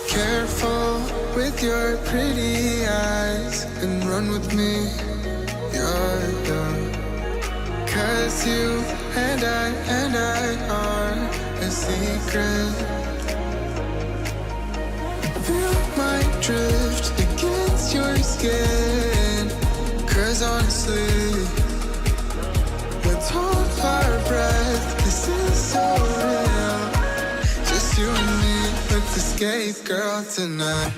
Careful with your pretty eyes and run with me, yeah. 'Cause you and I are a secret. Feel my drift against your skin. 'Cause honestly, let's hold our breath. This is so real. Just you and me, let's escape, girl, tonight.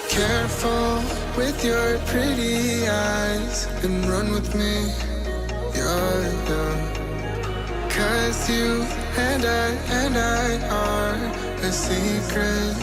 Careful with your pretty eyes and run with me, yeah. 'Cause you and I are a secret.